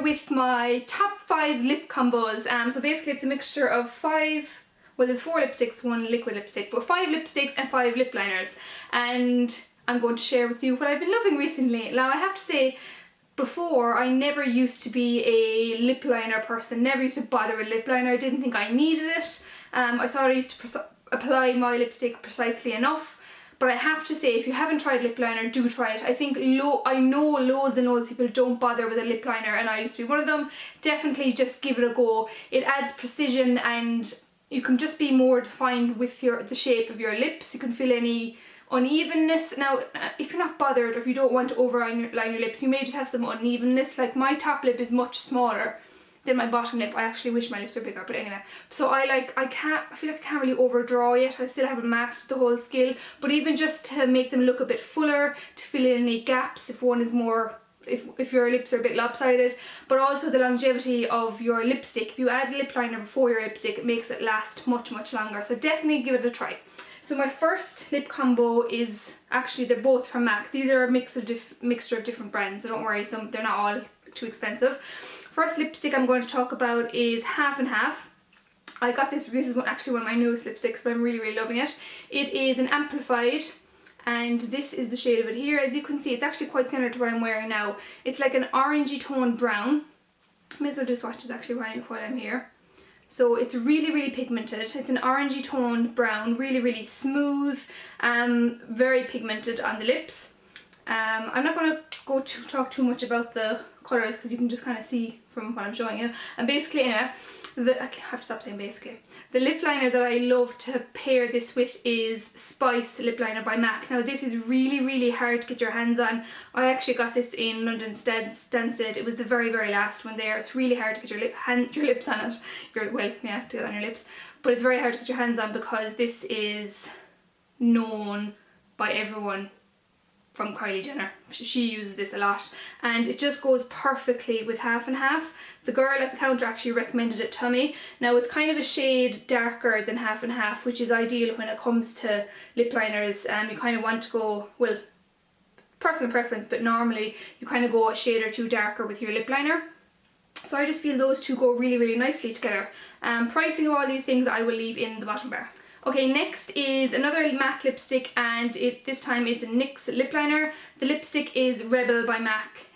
with my top 5 lip combos. So basically it's a mixture of 5, well there's 4 lipsticks, 1 liquid lipstick, but 5 lipsticks and 5 lip liners. And I'm going to share with you what I've been loving recently. Now I have to say, before I never used to be a lip liner person, never used to bother with lip liner. I didn't think I needed it. I thought I used to apply my lipstick precisely enough. But I have to say, if you haven't tried lip liner, do try it. I think I know loads and loads of people don't bother with a lip liner, and I used to be one of them. Definitely just give it a go. It adds precision and you can just be more defined with the shape of your lips. You can feel any unevenness. Now, if you're not bothered or if you don't want to overline your lips, you may just have some unevenness. Like my top lip is much smaller than my bottom lip. I actually wish my lips were bigger, but anyway. So I feel like I can't really overdraw it. I still haven't mastered the whole skill, but even just to make them look a bit fuller, to fill in any gaps if one is more, if your lips are a bit lopsided, but also the longevity of your lipstick. If you add lip liner before your lipstick, it makes it last much longer. So definitely give it a try. So my first lip combo is, actually they're both from MAC. These are a mixture of different brands, so don't worry, they're not all too expensive. First lipstick I'm going to talk about is Half and Half. I got this is actually one of my newest lipsticks, but I'm really loving it. It is an amplified, and this is the shade of it here. As you can see, it's actually quite similar to what I'm wearing now. It's like an orangey toned brown. May as well do swatches actually while I'm here. So it's really pigmented. It's an orangey toned brown, really smooth, very pigmented on the lips. I'm not going to talk too much about the colours because you can just kind of see from what I'm showing you. And basically, anyway, I have to stop saying basically. The lip liner that I love to pair this with is Spice Lipliner by MAC. Now this is really hard to get your hands on. I actually got this in London Stansted. It was the very last one there. It's really hard to get your lips on it. Well, yeah, to get on your lips. But it's very hard to get your hands on because this is known by everyone from Kylie Jenner. She uses this a lot, and it just goes perfectly with Half and Half. The girl at the counter actually recommended it to me. Now it's kind of a shade darker than Half and Half, which is ideal when it comes to lip liners. You kind of want to go, well, personal preference, but normally you kind of go a shade or two darker with your lip liner. So I just feel those two go really nicely together. Pricing of all these things I will leave in the bottom bar. Okay, next is another MAC lipstick, and this time it's a NYX lip liner. The lipstick is Rebel by MAC.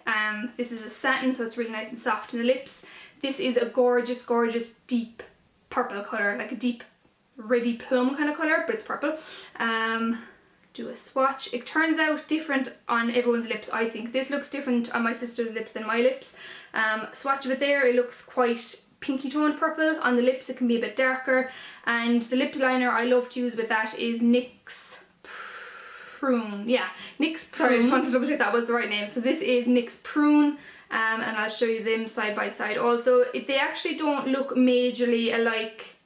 This is a satin, so it's really nice and soft in the lips. This is a gorgeous deep purple colour, like a deep reddy plum kind of colour, but it's purple. Do a swatch. It turns out different on everyone's lips, I think. This looks different on my sister's lips than my lips. Swatch of it there, it looks quite pinky toned purple. On the lips it can be a bit darker, and the lip liner I love to use with that is NYX Prune. Yeah, NYX Prune. Sorry, I just wanted to double check that was the right name. So this is NYX Prune, and I'll show you them side by side. Also, they actually don't look majorly alike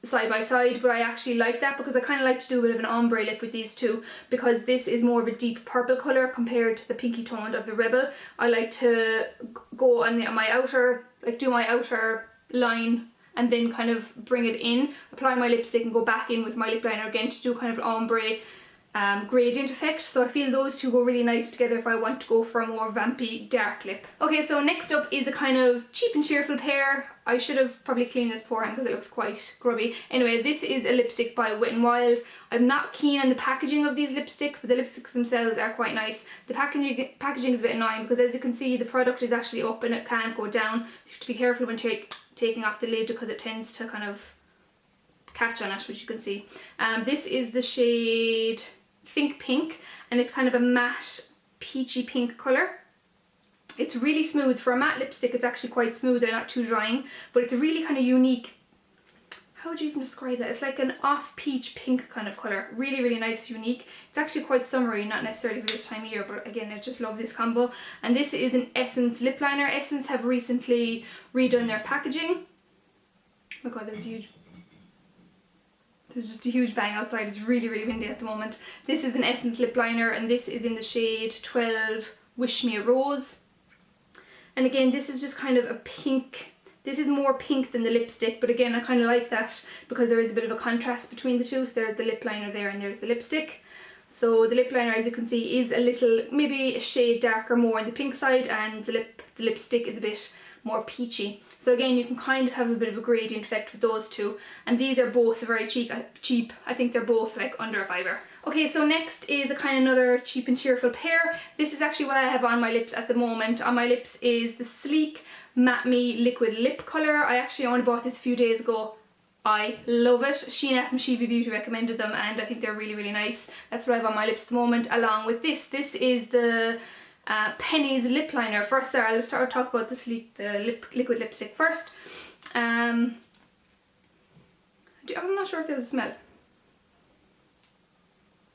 side by side, but I actually like that because I kind of like to do a bit of an ombre lip with these two, because this is more of a deep purple colour compared to the pinky toned of the Rebel. I like to go on my outer, like do my outer line and then kind of bring it in, apply my lipstick and go back in with my lip liner again to do kind of an ombre gradient effect. So I feel those two go really nice together if I want to go for a more vampy dark lip. Okay, so next up is a kind of cheap and cheerful pair. I should have probably cleaned this beforehand because it looks quite grubby. Anyway, this is a lipstick by Wet n Wild. I'm not keen on the packaging of these lipsticks, but the lipsticks themselves are quite nice. The packaging is a bit annoying because, as you can see, the product is actually up and it can't go down. So you have to be careful when taking off the lid because it tends to kind of catch on it, which you can see. This is the shade Think Pink, and it's kind of a matte peachy pink colour. It's really smooth. For a matte lipstick it's actually quite smooth, they're not too drying, but it's a really kind of unique, how would you even describe that? It's like an off peach pink kind of colour. Really nice, unique. It's actually quite summery, not necessarily for this time of year, but again I just love this combo. And this is an Essence lip liner. Essence have recently redone their packaging. Oh my god, there's just a huge bang outside. It's really windy at the moment. This is an Essence lip liner, and this is in the shade 12 Wish Me a Rose. And again, this is just kind of a pink. This is more pink than the lipstick, but again I kind of like that because there is a bit of a contrast between the two. So there's the lip liner there and there's the lipstick. So the lip liner, as you can see, is a little, maybe a shade darker more on the pink side, and the lipstick is a bit more peachy. So again, you can kind of have a bit of a gradient effect with those two, and these are both very cheap. I think they're both like under a £5. Okay, so next is a kind of another cheap and cheerful pair. This is actually what I have on my lips at the moment. On my lips is the Sleek Matte Me Liquid Lip Colour. I actually only bought this a few days ago. I love it. Sheena from She Be Beauty recommended them, and I think they're really, really nice. That's what I have on my lips at the moment, along with this. This is the Penneys lip liner. First, I'll talk about the liquid lipstick first. I'm not sure if there's a smell.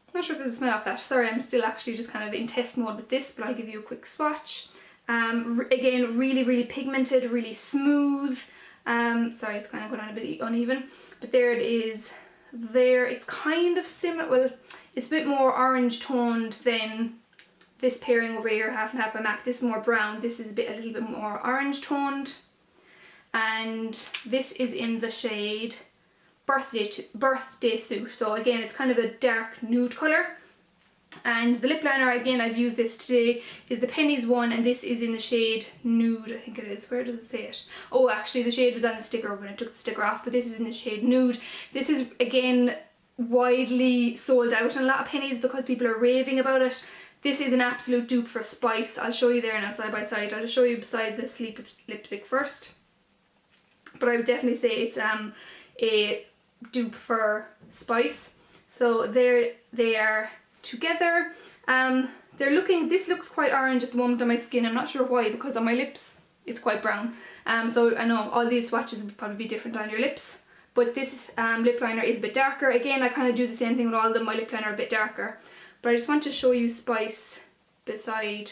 I'm not sure if there's a smell of that. Sorry, I'm still actually just kind of in test mode with this, but I'll give you a quick swatch. Again, really, really pigmented, really smooth. Sorry, it's kind of going on a bit uneven, but there it is. There, it's kind of similar, well, it's a bit more orange toned than this pairing over here, Half and Half by MAC. This is more brown, this is a little bit more orange toned, and this is in the shade Birthday Suit. So again, it's kind of a dark nude colour. And the lip liner, again, I've used this today, is the Penneys one, and this is in the shade Nude, I think it is. Where does it say it? Oh, actually the shade was on the sticker when I took the sticker off, but this is in the shade Nude. This is, again, widely sold out in a lot of Penneys because people are raving about it. This is an absolute dupe for Spice. I'll show you there now side by side. I'll show you beside the Sleep lipstick first. But I would definitely say it's a dupe for Spice. So there they are together. This looks quite orange at the moment on my skin. I'm not sure why, because on my lips it's quite brown. So I know all these swatches would probably be different on your lips, but this lip liner is a bit darker. Again, I kind of do the same thing with all of them. My lip liner are a bit darker, but I just want to show you Spice beside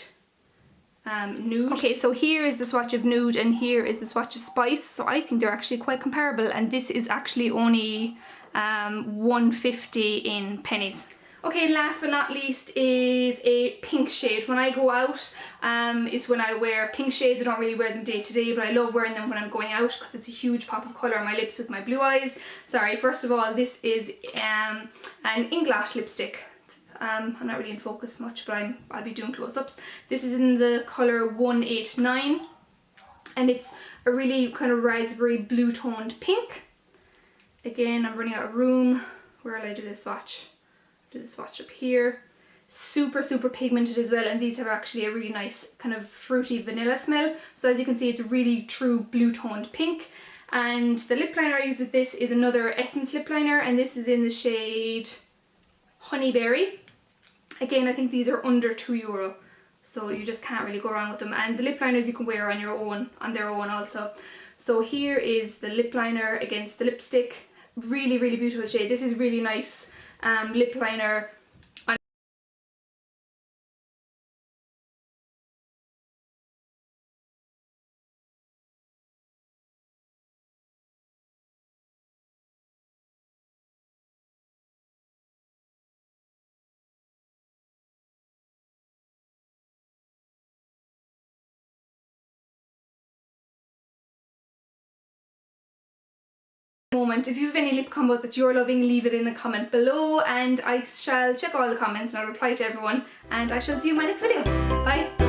Nude. Okay, so here is the swatch of Nude and here is the swatch of Spice. So I think they're actually quite comparable, and this is actually only $1.50 in Penneys. Okay, last but not least is a pink shade. When I go out is when I wear pink shades. I don't really wear them day to day, but I love wearing them when I'm going out because it's a huge pop of colour on my lips with my blue eyes. Sorry, first of all, this is an Inglot lipstick. I'm not really in focus much, but I'll be doing close-ups. This is in the colour 189, and it's a really kind of raspberry blue toned pink. Again, I'm running out of room. Where will I do this swatch? Do the swatch up here. Super, super pigmented as well, and these have actually a really nice kind of fruity vanilla smell. So as you can see, it's a really true blue toned pink. And the lip liner I use with this is another Essence lip liner, and this is in the shade Honeyberry. Again, I think these are under €2, so you just can't really go wrong with them. And the lip liners you can wear on their own also. So here is the lip liner against the lipstick. Really, really beautiful shade. This is really nice lip liner. Moment. If you have any lip combos that you're loving, leave it in a comment below, and I shall check all the comments and I'll reply to everyone, and I shall see you in my next video. Bye!